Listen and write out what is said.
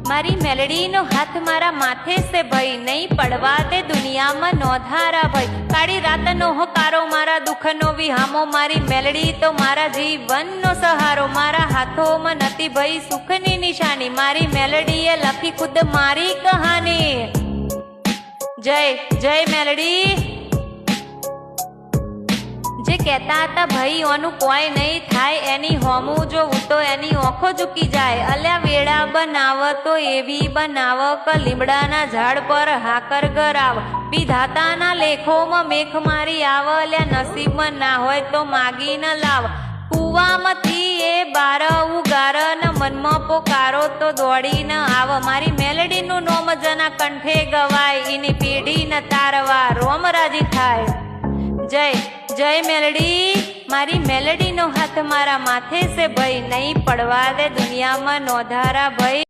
मारी melody no हाथ मारा माथे से भई, नहीं पड़वा दे दुनिया में नौधारा भई। काड़ी रात नो होकारो मारा दुख नो विहामो, मारी मेलडी तो मारा जीवन नो सहारो। मारा हाथों में नती भई सुख नी निशानी, मारी मेलडी ए लखी खुद मारी कहानी। जय जय मेलडी। जे कहता था भाई ओनु कोई नहीं थाय, एनी होमू जो तो एनी ओखो झुकी जाए। अल्या वेड़ा बनाव तो एवी बनाव, क લીમડા ના ઝાડ પર હાકર ગરાવ। વિધાતા ના લેખો માં મેખ મારી આવ, અલ્યા નસીબ માં ના હોય તો માગી ન લાવ। કુવામાંથી એ બાર ઉગાર ન મનમાં પોકારો તો દોડી ન આવ। મારી મેલડી નું નોમ જના કંઠે ગવાય, એની પેઢી ન તારવા રોમ રાજી થાય। जय जय मेलडी। मारी मेलडी नो हाथ मारा माथे से भई, नहीं पड़वा दे दुनिया में नौधारा भई।